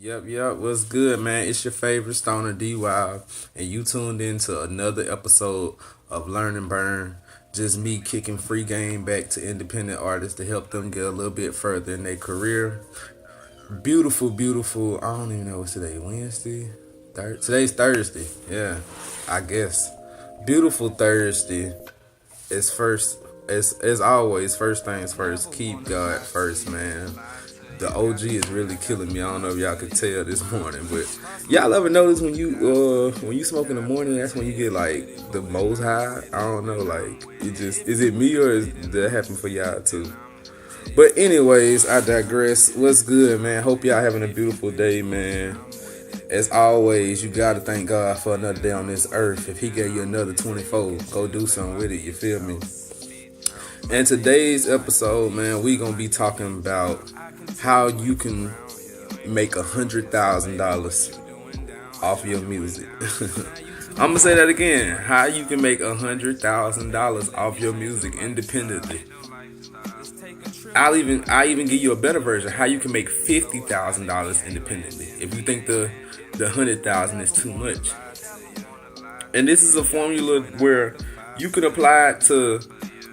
Yep. What's good, man? It's your favorite stoner D Wild, and you tuned in to another episode of Learn and Burn. Just me kicking free game back to independent artists to help them get a little bit further in their career. Beautiful. I don't even know what's today. Wednesday, today's Thursday. Yeah, I guess. Beautiful Thursday. It's first. As always. First things first. Keep God first, man. The OG is really killing me. I don't know if y'all could tell this morning, but y'all ever notice when you smoke in the morning, that's when you get like the most high? I don't know, like it just is it me or is that happen for y'all too? But anyways, I digress. What's good, man? Hope y'all having a beautiful day, man. As always, you gotta thank God for another day on this earth. If He gave you another 24, go do something with it. You feel me? And today's episode, man, we gonna be talking about how you can make $100,000 off your music. I'm gonna say that again. How you can make $100,000 off your music independently. I even give you a better version. How you can make $50,000 independently. If you think the 100,000 is too much. And this is a formula where you can apply it to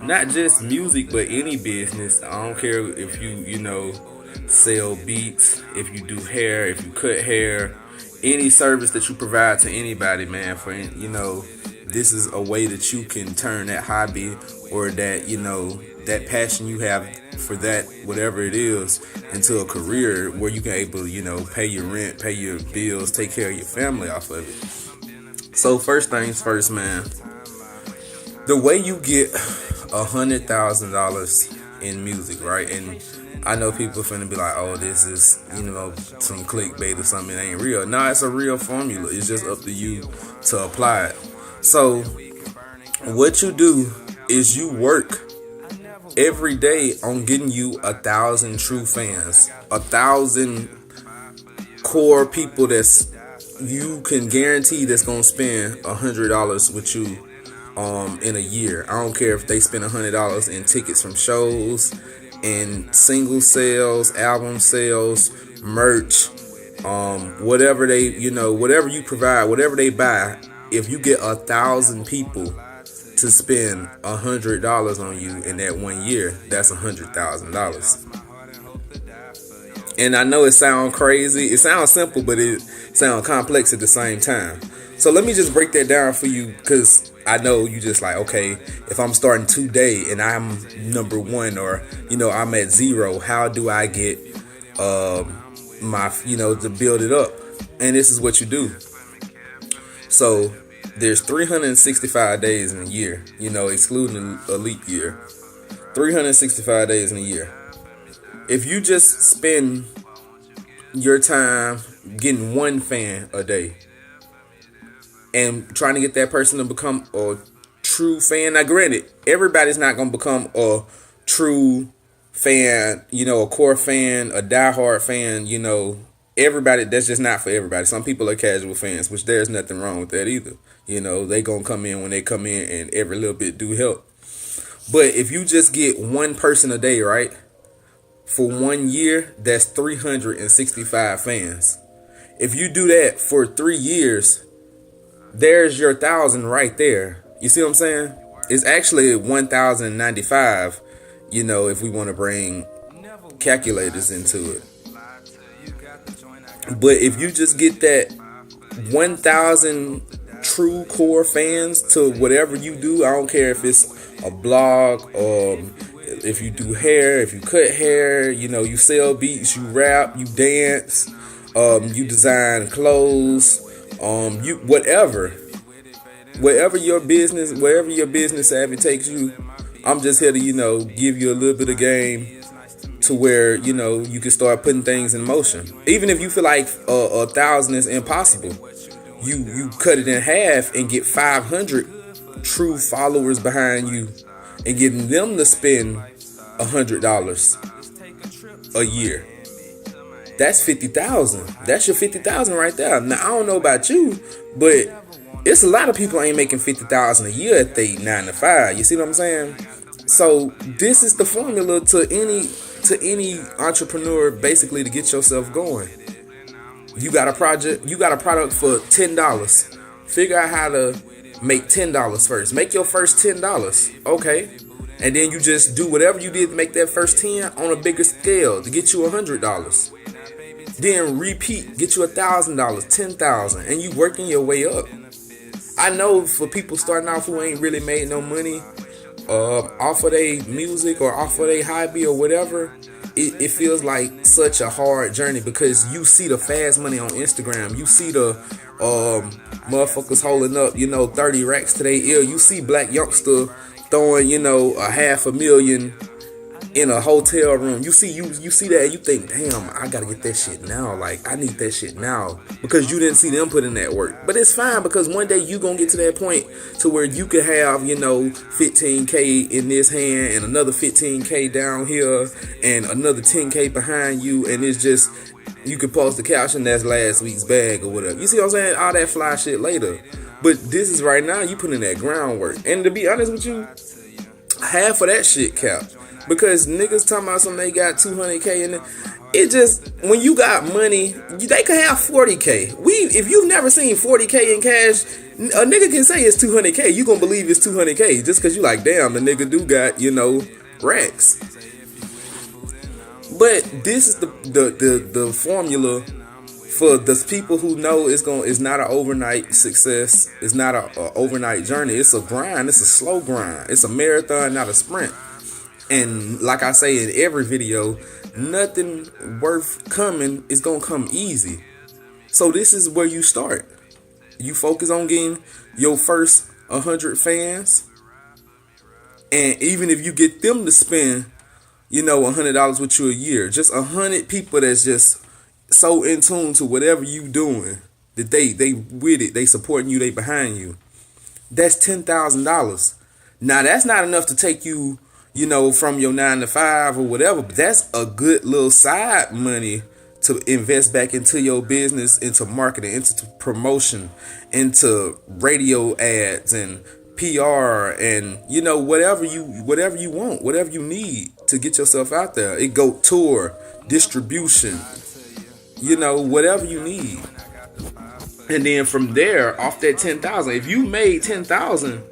not just music, but any business. I don't care if you sell beats, if you do hair, if you cut hair, any service that you provide to anybody, man. This is a way that you can turn that hobby or that passion you have for that, whatever it is, into a career where you can able to, pay your rent, pay your bills, take care of your family off of it. So first things first, man. The way you get $100,000 in music, right? And I know people finna be like, oh, this is, some clickbait or something. It ain't real. Nah, it's a real formula. It's just up to you to apply it. So, what you do is you work every day on getting you 1,000 true fans, 1,000 core people that's you can guarantee that's gonna spend $100 with you in a year. I don't care if they spend $100 in tickets from shows, in single sales, album sales, merch, whatever whatever you provide, whatever they buy. If you get 1,000 people to spend $100 on you in that 1 year, that's $100,000. And I know it sounds crazy. It sounds simple, but it sounds complex at the same time. So let me just break that down for you, because I know you just like, okay, if I'm starting today and I'm number one, or I'm at zero, how do I get to build it up? And this is what you do. So there's 365 days in a year, excluding a leap year. 365 days in a year. If you just spend your time getting one fan a day and trying to get that person to become a true fan. Now, granted, everybody's not going to become a true fan, a core fan, a diehard fan, everybody, that's just not for everybody. Some people are casual fans, which there's nothing wrong with that either. They going to come in when they come in, and every little bit do help. But if you just get one person a day, right, for 1 year, that's 365 fans. If you do that for 3 years, there's your 1,000 right there. You see what I'm saying? It's actually 1,095, if we want to bring calculators into it. But if you just get that 1,000 true core fans to whatever you do, I don't care if it's a blog or if you do hair, if you cut hair, you sell beats, you rap, you dance, you design clothes, you whatever your business savvy takes you. I'm just here to give you a little bit of game to where you can start putting things in motion. Even if you feel like 1,000 is impossible, you cut it in half and get 500 true followers behind you and getting them to spend $100 a year. That's 50,000. That's your 50,000 right there. Now I don't know about you, but it's a lot of people ain't making 50,000 a year at they 9 to 5. You see what I'm saying? So this is the formula to any entrepreneur, basically, to get yourself going. You got a project, you got a product for $10. Figure out how to make $10 first. Make your first $10. Okay. And then you just do whatever you did to make that first 10 on a bigger scale to get you $100. Then repeat, get you $1,000, $10,000, and you working your way up. I know for people starting off who ain't really made no money off of their music or off of their hobby or whatever, it feels like such a hard journey because you see the fast money on Instagram. You see the motherfuckers holding up, 30 racks to their ear. You see Black Youngster throwing, $500,000 in a hotel room. You see that and you think, damn, I gotta get that shit now. Like, I need that shit now. Because you didn't see them put in that work. But it's fine because one day you gonna get to that point to where you can have, $15K in this hand and another $15K down here and another $10K behind you, and it's just, you can post the caption that's last week's bag or whatever. You see what I'm saying? All that fly shit later. But this is right now, you put in that groundwork. And to be honest with you, half of that shit cap. Because niggas talking about something they got 200K in it. It just, when you got money, they can have 40K. If you've never seen 40K in cash, a nigga can say it's 200K. You gonna believe it's 200K just because you like, damn, the nigga do got, racks. But this is the formula for the people who know it's not an overnight success. It's not an overnight journey. It's a grind. It's a slow grind. It's a marathon, not a sprint. And like I say in every video, nothing worth coming is going to come easy. So this is where you start. You focus on getting your first 100 fans. And even if you get them to spend, $100 with you a year, just 100 people that's just so in tune to whatever you doing, that they with it, they supporting you, they behind you. That's $10,000. Now that's not enough to take you, from your 9 to 5 or whatever, but that's a good little side money to invest back into your business, into marketing, into promotion, into radio ads and PR and whatever you want, whatever you need to get yourself out there. It go tour, distribution, whatever you need. And then from there, off that 10,000, if you made 10,000,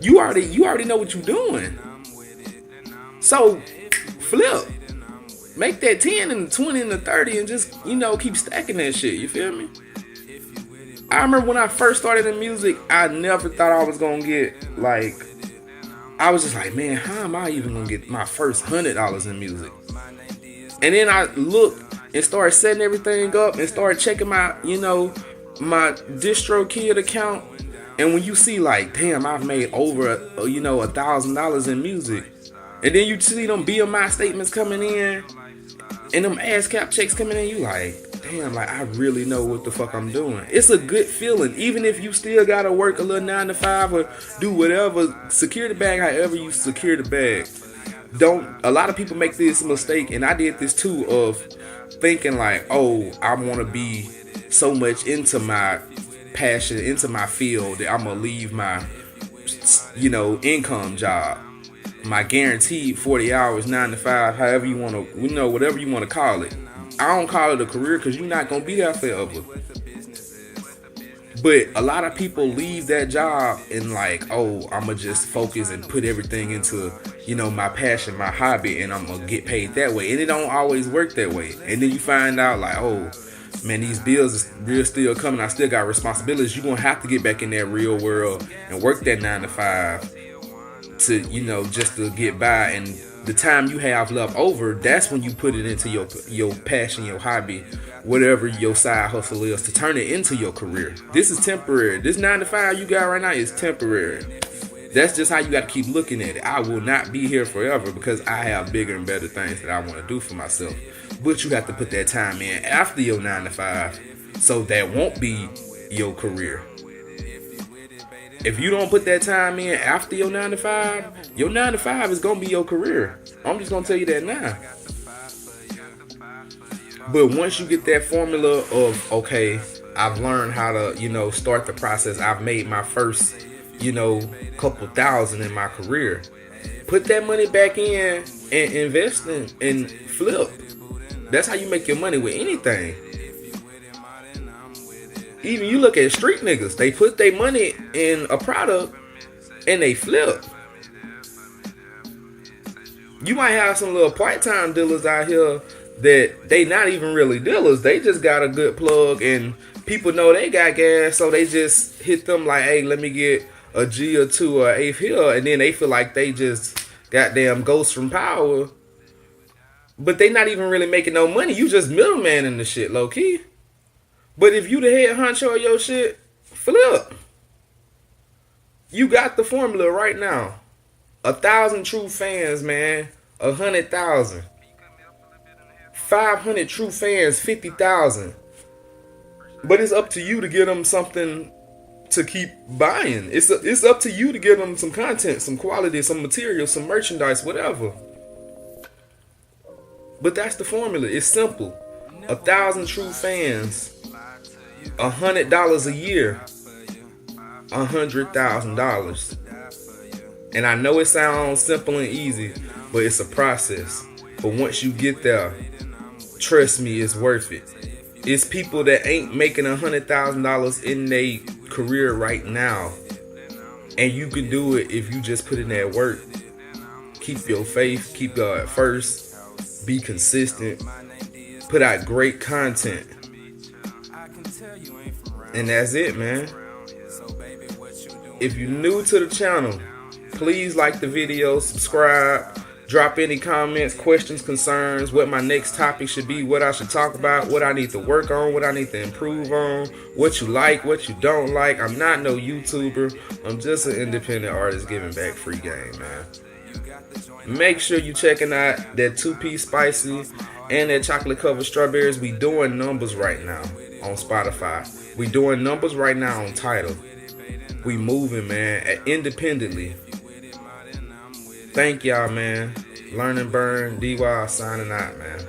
you already know what you're doing. So flip, make that 10 and 20 and the 30 and just, keep stacking that shit. You feel me? I remember when I first started in music, I never thought I was going to get, I was just like, man, how am I even going to get my first $100 in music? And then I looked and started setting everything up and started checking my, my DistroKid account. And when you see damn, I've made over, $1,000 in music. And then you see them BMI statements coming in and them ASCAP checks coming in, you like, damn, I really know what the fuck I'm doing. It's a good feeling, even if you still gotta work a little 9 to 5 or do whatever, secure the bag however you secure the bag. A lot of people make this mistake, and I did this too, of thinking oh, I want to be so much into my passion, into my field, that I'm gonna leave my, income job, my guaranteed 40 hours, 9 to 5, however you want to, whatever you want to call it. I don't call it a career because you're not going to be there forever. But a lot of people leave that job and oh, I'm going to just focus and put everything into, my passion, my hobby, and I'm going to get paid that way. And it don't always work that way. And then you find out oh, man, these bills are still coming. I still got responsibilities. You're going to have to get back in that real world and work that 9 to 5 to, just to get by. And the time you have left over, that's when you put it into your passion, your hobby, whatever your side hustle is, to turn it into your career. This is temporary. This 9 to 5 you got right now is temporary. That's just how you got to keep looking at it. I will not be here forever because I have bigger and better things that I want to do for myself. But you have to put that time in after your 9 to 5, so that won't be your career. If you don't put that time in after your 9 to 5, your 9 to 5 is going to be your career. I'm just going to tell you that now. But once you get that formula of, okay, I've learned how to, start the process. I've made my first, couple thousand in my career. Put that money back in and invest in and flip. That's how you make your money with anything. Even you look at street niggas, they put their money in a product and they flip. You might have some little part-time dealers out here that they not even really dealers. They just got a good plug and people know they got gas, so they just hit them like, hey, let me get a G or two or eighth here, and then they feel like they just goddamn ghost from power. But they not even really making no money. You just middleman in the shit, low key. But if you the head honcho of your shit, flip. You got the formula right now. 1,000 true fans, man. 100,000. 500 true fans, 50,000. But it's up to you to get them something to keep buying. It's up to you to give them some content, some quality, some material, some merchandise, whatever. But that's the formula. It's simple. 1,000 true fans, $100 a year, $100,000. And I know it sounds simple and easy, but it's a process. But once you get there, trust me, it's worth it. It's people that ain't making $100,000 in their career right now. And you can do it if you just put in that work. Keep your faith, keep God first, be consistent, put out great content. And that's it, man. If you're new to the channel, please like the video, subscribe, drop any comments, questions, concerns, what my next topic should be, what I should talk about, what I need to work on, what I need to improve on, what you like, what you don't like. I'm not no YouTuber. I'm just an independent artist giving back free game, man. Make sure you checking out that 2-piece spicy and that chocolate covered strawberries. We doing numbers right now on Spotify. We doing numbers right now on Tidal. We moving, man, independently. Thank y'all, man. Learn and Burn, DY signing out, man.